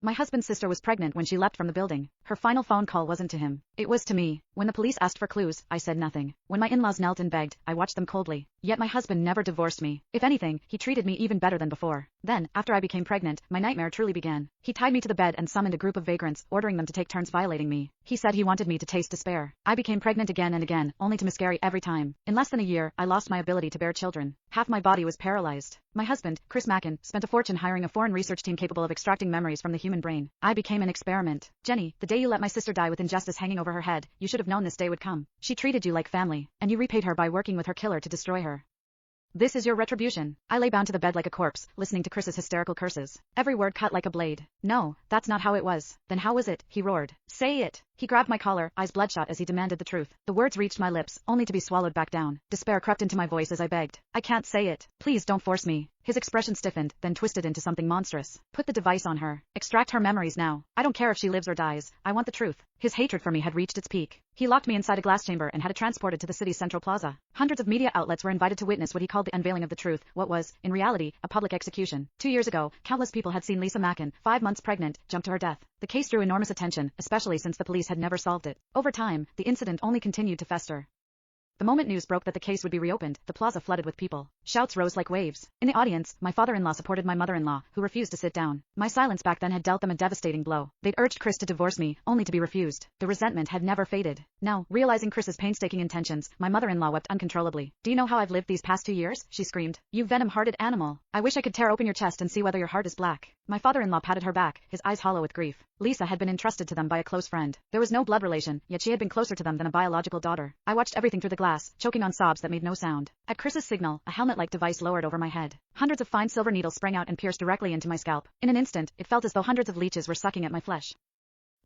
My husband's sister was pregnant when she left from the building. Her final phone call wasn't to him. It was to me. When the police asked for clues, I said nothing. When my in-laws knelt and begged, I watched them coldly. Yet my husband never divorced me. If anything, he treated me even better than before. Then, after I became pregnant, my nightmare truly began. He tied me to the bed and summoned a group of vagrants, ordering them to take turns violating me. He said he wanted me to taste despair. I became pregnant again and again, only to miscarry every time. In less than a year, I lost my ability to bear children. Half my body was paralyzed. My husband, Chris Mackin, spent a fortune hiring a foreign research team capable of extracting memories from the human brain. I became an experiment. Jenny, the day you let my sister die with injustice hanging over her head, you should have known this day would come. She treated you like family, and you repaid her by working with her killer to destroy her. This is your retribution. I lay bound to the bed like a corpse, listening to Chris's hysterical curses. Every word cut like a blade. No, that's not how it was. Then how was it? He roared. Say it. He grabbed my collar, eyes bloodshot as he demanded the truth. The words reached my lips, only to be swallowed back down. Despair crept into my voice as I begged. I can't say it. Please don't force me. His expression stiffened, then twisted into something monstrous. Put the device on her. Extract her memories now. I don't care if she lives or dies. I want the truth. His hatred for me had reached its peak. He locked me inside a glass chamber and had it transported to the city's central plaza. Hundreds of media outlets were invited to witness what he called the unveiling of the truth, what was, in reality, a public execution. 2 years ago, countless people had seen Lisa Mackin, 5 months pregnant, jump to her death. The case drew enormous attention, especially since the police had never solved it. Over time, the incident only continued to fester. The moment news broke that the case would be reopened, the plaza flooded with people. Shouts rose like waves. In the audience, my father-in-law supported my mother-in-law, who refused to sit down. My silence back then had dealt them a devastating blow. They'd urged Chris to divorce me, only to be refused. The resentment had never faded. Now, realizing Chris's painstaking intentions, my mother-in-law wept uncontrollably. Do you know how I've lived these past 2 years? She screamed. You venom-hearted animal. I wish I could tear open your chest and see whether your heart is black. My father-in-law patted her back, his eyes hollow with grief. Lisa had been entrusted to them by a close friend. There was no blood relation, yet she had been closer to them than a biological daughter. I watched everything through the glass, choking on sobs that made no sound. At Chris's signal, a helmet-like device lowered over my head. Hundreds of fine silver needles sprang out and pierced directly into my scalp. In an instant, it felt as though hundreds of leeches were sucking at my flesh.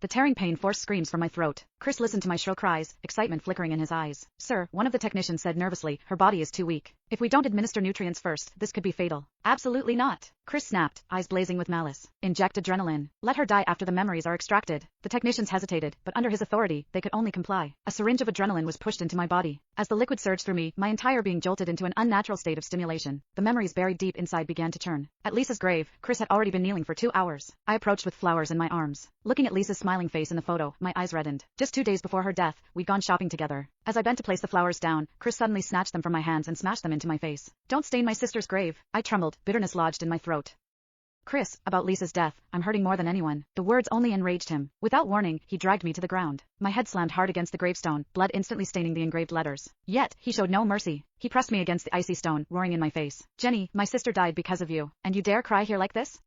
The tearing pain forced screams from my throat. Chris listened to my shrill cries, excitement flickering in his eyes. Sir, one of the technicians said nervously, her body is too weak. If we don't administer nutrients first, this could be fatal. Absolutely not. Chris snapped, eyes blazing with malice. Inject adrenaline. Let her die after the memories are extracted. The technicians hesitated, but under his authority, they could only comply. A syringe of adrenaline was pushed into my body. As the liquid surged through me, my entire being jolted into an unnatural state of stimulation. The memories buried deep inside began to churn. At Lisa's grave, Chris had already been kneeling for 2 hours. I approached with flowers in my arms. Looking at Lisa's smiling face in the photo, my eyes reddened. Just 2 days before her death, we'd gone shopping together. As I bent to place the flowers down, Chris suddenly snatched them from my hands and smashed them into my face. Don't stain my sister's grave. I trembled, bitterness lodged in my throat. Chris, about Lisa's death, I'm hurting more than anyone. The words only enraged him. Without warning, he dragged me to the ground. My head slammed hard against the gravestone, blood instantly staining the engraved letters. Yet, he showed no mercy. He pressed me against the icy stone, roaring in my face. Jenny, my sister died because of you, and you dare cry here like this?